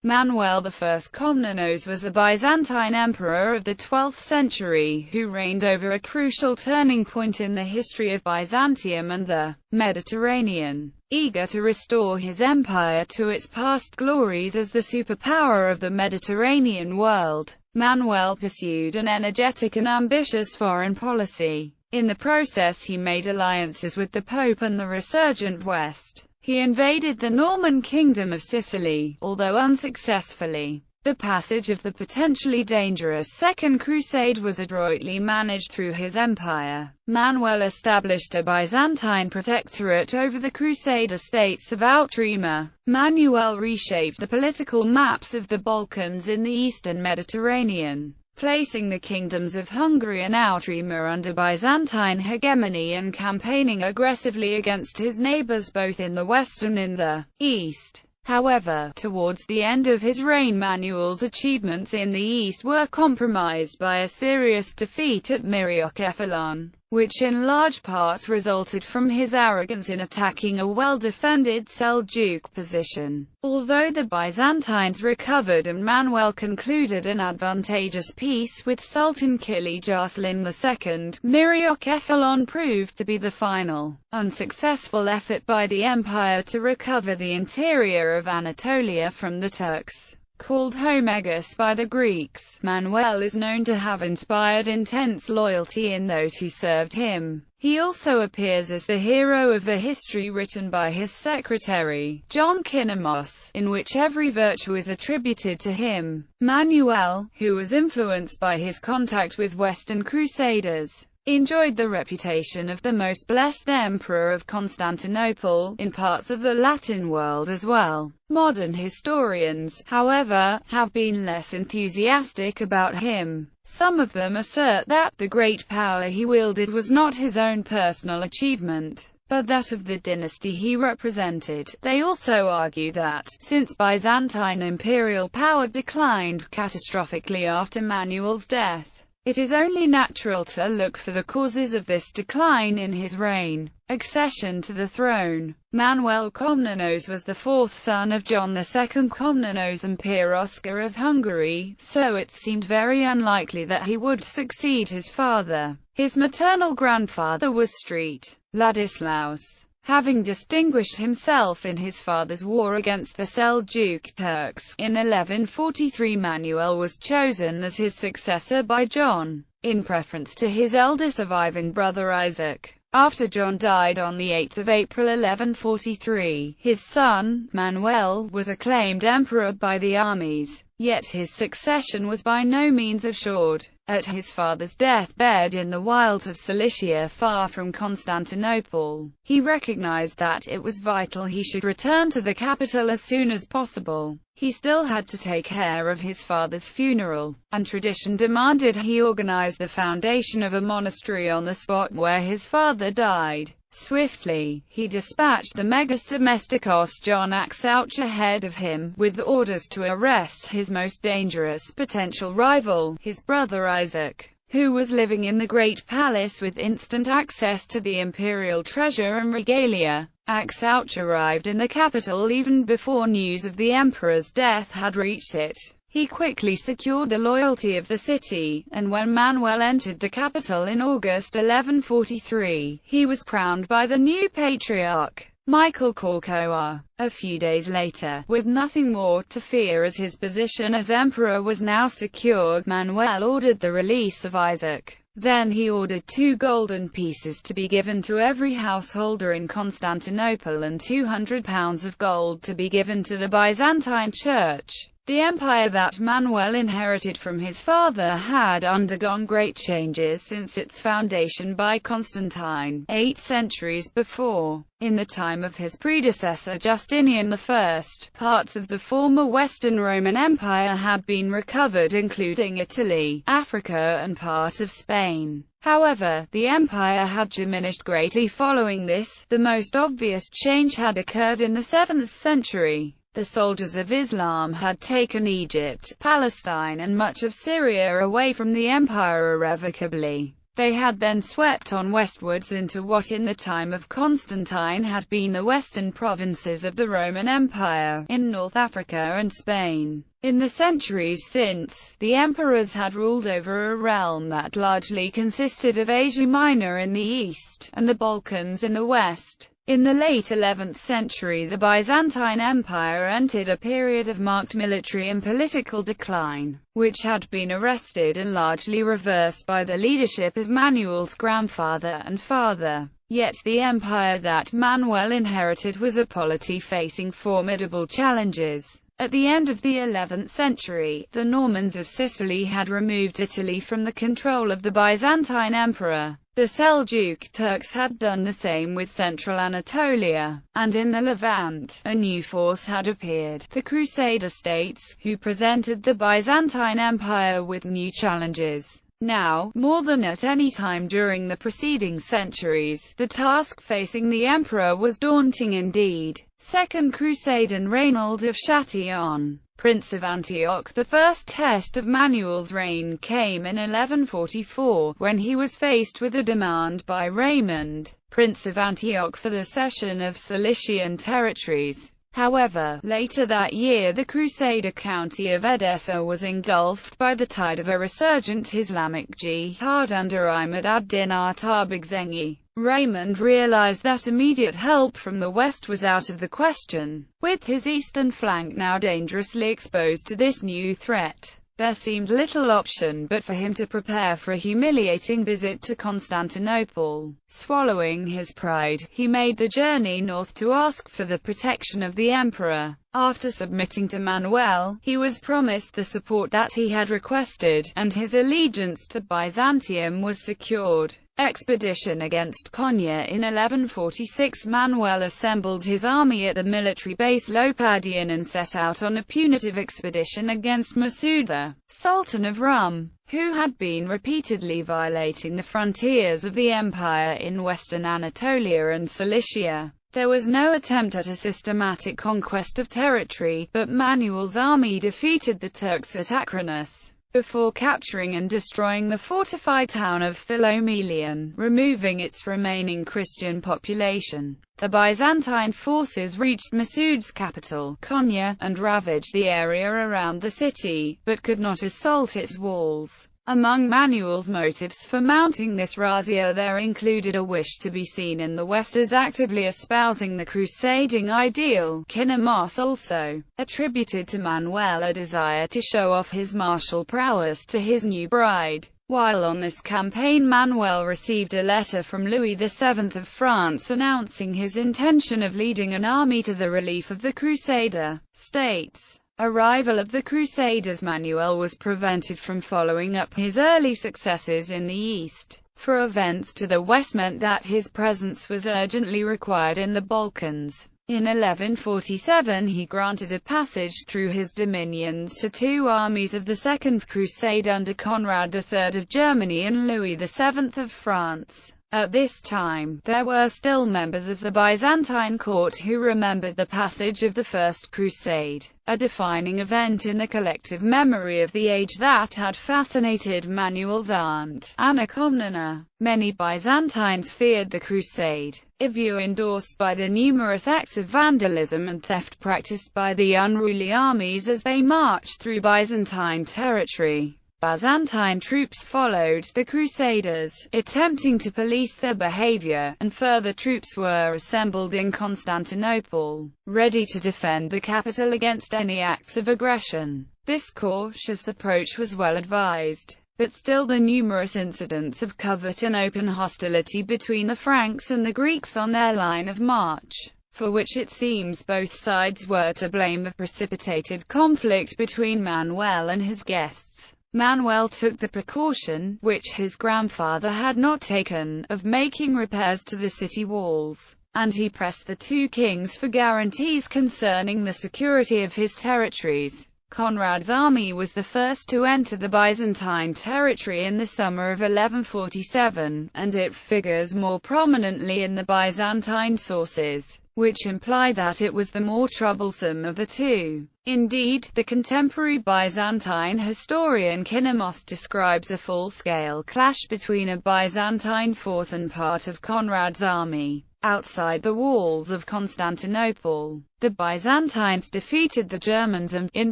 Manuel I Komnenos was a Byzantine emperor of the 12th century, who reigned over a crucial turning point in the history of Byzantium and the Mediterranean. Eager to restore his empire to its past glories as the superpower of the Mediterranean world, Manuel pursued an energetic and ambitious foreign policy. In the process he made alliances with the Pope and the resurgent West. He invaded the Norman kingdom of Sicily, although unsuccessfully. The passage of the potentially dangerous Second Crusade was adroitly managed through his empire. Manuel established a Byzantine protectorate over the Crusader states of Outremer. Manuel reshaped the political maps of the Balkans in the eastern Mediterranean, placing the kingdoms of Hungary and Outremer under Byzantine hegemony and campaigning aggressively against his neighbors both in the west and in the east. However, towards the end of his reign, Manuel's achievements in the east were compromised by a serious defeat at Myriokephalon, which in large part resulted from his arrogance in attacking a well-defended Seljuk position. Although the Byzantines recovered and Manuel concluded an advantageous peace with Sultan Kilij Arslan II, Myriokephalon proved to be the final, unsuccessful effort by the empire to recover the interior of Anatolia from the Turks. Called Homegus by the Greeks, Manuel is known to have inspired intense loyalty in those who served him. He also appears as the hero of a history written by his secretary, John Kinnamos, in which every virtue is attributed to him. Manuel, who was influenced by his contact with Western Crusaders, enjoyed the reputation of the most blessed emperor of Constantinople, in parts of the Latin world as well. Modern historians, however, have been less enthusiastic about him. Some of them assert that the great power he wielded was not his own personal achievement, but that of the dynasty he represented. They also argue that, since Byzantine imperial power declined catastrophically after Manuel's death, it is only natural to look for the causes of this decline in his reign. Accession to the throne. Manuel Komnenos was the fourth son of John II Komnenos and Peer Oscar of Hungary, so it seemed very unlikely that he would succeed his father. His maternal grandfather was St. Ladislaus. Having distinguished himself in his father's war against the Seljuk Turks, in 1143 Manuel was chosen as his successor by John, in preference to his elder surviving brother Isaac. After John died on 8 April 1143, his son, Manuel, was acclaimed emperor by the armies, yet his succession was by no means assured. At his father's deathbed in the wilds of Cilicia far from Constantinople, he recognized that it was vital he should return to the capital as soon as possible. He still had to take care of his father's funeral, and tradition demanded he organize the foundation of a monastery on the spot where his father died. Swiftly, he dispatched the Megas Domestikos John Axouch ahead of him, with orders to arrest his most dangerous potential rival, his brother Isaac, who was living in the Great Palace with instant access to the imperial treasure and regalia. Axouch arrived in the capital even before news of the emperor's death had reached it. He quickly secured the loyalty of the city, and when Manuel entered the capital in August 1143, he was crowned by the new patriarch, Michael Korkoa. A few days later, with nothing more to fear as his position as emperor was now secured, Manuel ordered the release of Isaac. Then he ordered 2 golden pieces to be given to every householder in Constantinople and £200 of gold to be given to the Byzantine Church. The empire that Manuel inherited from his father had undergone great changes since its foundation by Constantine, 8 centuries before. In the time of his predecessor Justinian I, parts of the former Western Roman Empire had been recovered, including Italy, Africa, and part of Spain. However, the empire had diminished greatly following this. The most obvious change had occurred in the 7th century. The soldiers of Islam had taken Egypt, Palestine and much of Syria away from the empire irrevocably. They had then swept on westwards into what in the time of Constantine had been the western provinces of the Roman Empire, in North Africa and Spain. In the centuries since, the emperors had ruled over a realm that largely consisted of Asia Minor in the east, and the Balkans in the west. In the late 11th century the Byzantine Empire entered a period of marked military and political decline, which had been arrested and largely reversed by the leadership of Manuel's grandfather and father. Yet the empire that Manuel inherited was a polity facing formidable challenges. At the end of the 11th century, the Normans of Sicily had removed Italy from the control of the Byzantine emperor. The Seljuk Turks had done the same with central Anatolia, and in the Levant, a new force had appeared, the Crusader states, who presented the Byzantine Empire with new challenges. Now, more than at any time during the preceding centuries, the task facing the emperor was daunting indeed. Second Crusade and Reinald of Chatillon, Prince of Antioch. The first test of Manuel's reign came in 1144, when he was faced with a demand by Raymond, Prince of Antioch, for the cession of Cilician territories. However, later that year the Crusader county of Edessa was engulfed by the tide of a resurgent Islamic jihad under Imad ad-Din Artabegzengi. Raymond realized that immediate help from the west was out of the question. With his eastern flank now dangerously exposed to this new threat, there seemed little option but for him to prepare for a humiliating visit to Constantinople. Swallowing his pride, he made the journey north to ask for the protection of the emperor. After submitting to Manuel, he was promised the support that he had requested, and his allegiance to Byzantium was secured. Expedition against Konya. In 1146 Manuel assembled his army at the military base Lopadian and set out on a punitive expedition against Masud, Sultan of Rum, who had been repeatedly violating the frontiers of the empire in western Anatolia and Cilicia. There was no attempt at a systematic conquest of territory, but Manuel's army defeated the Turks at Acronis, before capturing and destroying the fortified town of Philomelion, removing its remaining Christian population. The Byzantine forces reached Masud's capital, Konya, and ravaged the area around the city, but could not assault its walls. Among Manuel's motives for mounting this razzia there included a wish to be seen in the West as actively espousing the crusading ideal. Kinemos also attributed to Manuel a desire to show off his martial prowess to his new bride. While on this campaign, Manuel received a letter from Louis VII of France announcing his intention of leading an army to the relief of the Crusader states. Arrival of the Crusaders. Manuel was prevented from following up his early successes in the east, for events to the west meant that his presence was urgently required in the Balkans. In 1147 he granted a passage through his dominions to two armies of the Second Crusade under Conrad III of Germany and Louis VII of France. At this time, there were still members of the Byzantine court who remembered the passage of the First Crusade, a defining event in the collective memory of the age that had fascinated Manuel's aunt, Anna Komnena. Many Byzantines feared the crusade, a view endorsed by the numerous acts of vandalism and theft practiced by the unruly armies as they marched through Byzantine territory. Byzantine troops followed the Crusaders, attempting to police their behavior, and further troops were assembled in Constantinople, ready to defend the capital against any acts of aggression. This cautious approach was well advised, but still the numerous incidents of covert and open hostility between the Franks and the Greeks on their line of march, for which it seems both sides were to blame, precipitated conflict between Manuel and his guests. Manuel took the precaution, which his grandfather had not taken, of making repairs to the city walls, and he pressed the two kings for guarantees concerning the security of his territories. Conrad's army was the first to enter the Byzantine territory in the summer of 1147, and it figures more prominently in the Byzantine sources. which implied that it was the more troublesome of the two. Indeed, the contemporary Byzantine historian Komnenos describes a full-scale clash between a Byzantine force and part of Conrad's army outside the walls of Constantinople. The Byzantines defeated the Germans and, in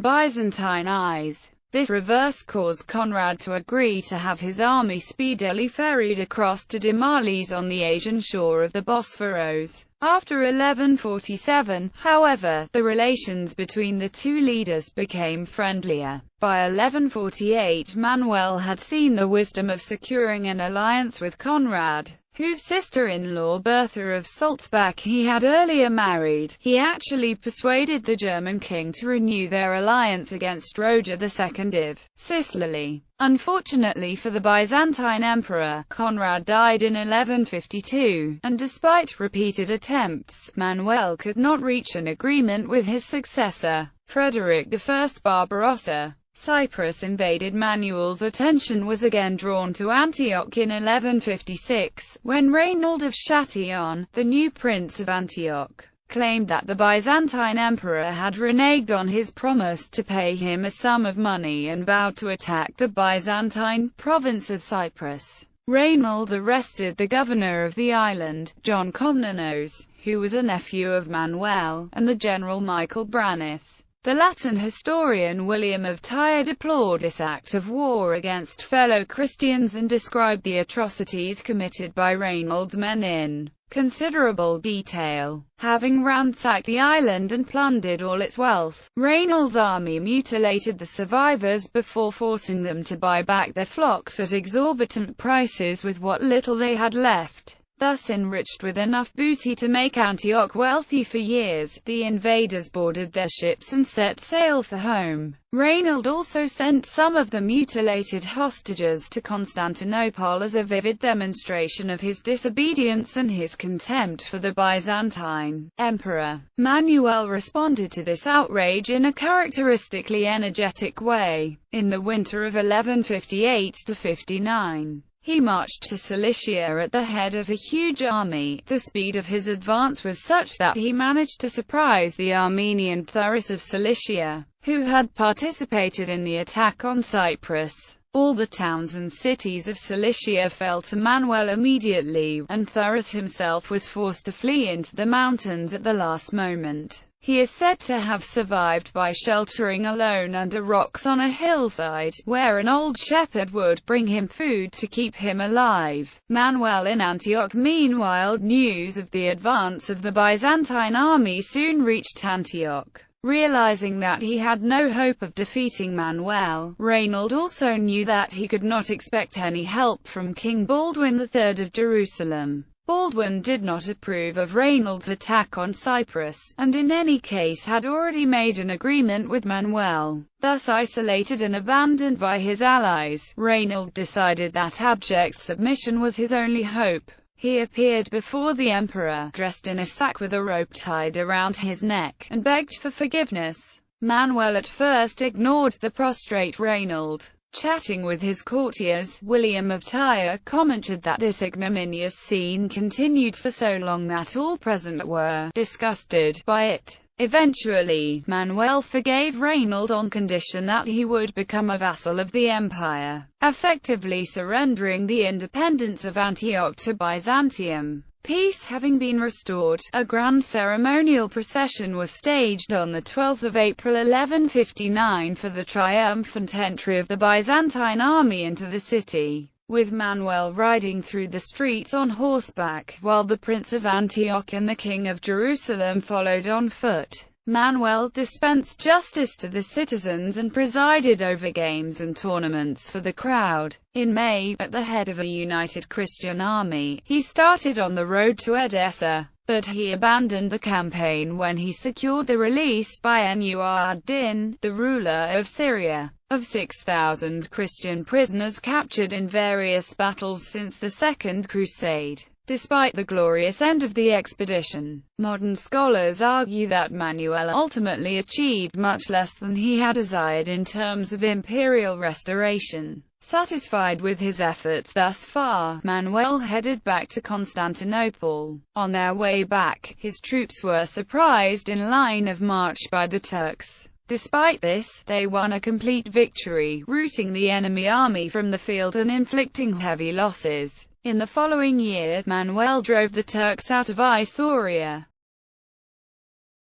Byzantine eyes, this reverse caused Conrad to agree to have his army speedily ferried across to Demales on the Asian shore of the Bosphorus. After 1147, however, the relations between the two leaders became friendlier. By 1148, Manuel had seen the wisdom of securing an alliance with Conrad, whose sister-in-law Bertha of Sulzbach he had earlier married. He actually persuaded the German king to renew their alliance against Roger II of Sicily. Unfortunately for the Byzantine emperor, Conrad died in 1152, and despite repeated attempts, Manuel could not reach an agreement with his successor, Frederick I Barbarossa. Cyprus invaded. Manuel's attention was again drawn to Antioch in 1156, when Reinald of Chatillon, the new prince of Antioch, claimed that the Byzantine emperor had reneged on his promise to pay him a sum of money and vowed to attack the Byzantine province of Cyprus. Reinald arrested the governor of the island, John Komnenos, who was a nephew of Manuel, and the general Michael Brannus. The Latin historian William of Tyre deplored this act of war against fellow Christians and described the atrocities committed by Reinald's men in considerable detail. Having ransacked the island and plundered all its wealth, Reinald's army mutilated the survivors before forcing them to buy back their flocks at exorbitant prices with what little they had left. Thus enriched with enough booty to make Antioch wealthy for years, the invaders boarded their ships and set sail for home. Reinald also sent some of the mutilated hostages to Constantinople as a vivid demonstration of his disobedience and his contempt for the Byzantine emperor. Manuel responded to this outrage in a characteristically energetic way. In the winter of 1158–59, he marched to Cilicia at the head of a huge army. The speed of his advance was such that he managed to surprise the Armenian Thurus of Cilicia, who had participated in the attack on Cyprus. All the towns and cities of Cilicia fell to Manuel immediately, and Thurus himself was forced to flee into the mountains at the last moment. He is said to have survived by sheltering alone under rocks on a hillside, where an old shepherd would bring him food to keep him alive. Manuel in Antioch. Meanwhile, news of the advance of the Byzantine army soon reached Antioch. Realizing that he had no hope of defeating Manuel, Reinald also knew that he could not expect any help from King Baldwin III of Jerusalem. Baldwin did not approve of Reinald's attack on Cyprus, and in any case had already made an agreement with Manuel. Thus isolated and abandoned by his allies, Reinald decided that abject submission was his only hope. He appeared before the emperor, dressed in a sack with a rope tied around his neck, and begged for forgiveness. Manuel at first ignored the prostrate Reinald. Chatting with his courtiers, William of Tyre commented that this ignominious scene continued for so long that all present were disgusted by it. Eventually, Manuel forgave Reinald on condition that he would become a vassal of the empire, effectively surrendering the independence of Antioch to Byzantium. Peace having been restored, a grand ceremonial procession was staged on 12 April 1159 for the triumphant entry of the Byzantine army into the city, with Manuel riding through the streets on horseback, while the Prince of Antioch and the King of Jerusalem followed on foot. Manuel dispensed justice to the citizens and presided over games and tournaments for the crowd. In May, at the head of a united Christian army, he started on the road to Edessa, but he abandoned the campaign when he secured the release by Nur ad-Din, the ruler of Syria, of 6,000 Christian prisoners captured in various battles since the Second Crusade. Despite the glorious end of the expedition, modern scholars argue that Manuel ultimately achieved much less than he had desired in terms of imperial restoration. Satisfied with his efforts thus far, Manuel headed back to Constantinople. On their way back, his troops were surprised in line of march by the Turks. Despite this, they won a complete victory, routing the enemy army from the field and inflicting heavy losses. In the following year, Manuel drove the Turks out of Isauria.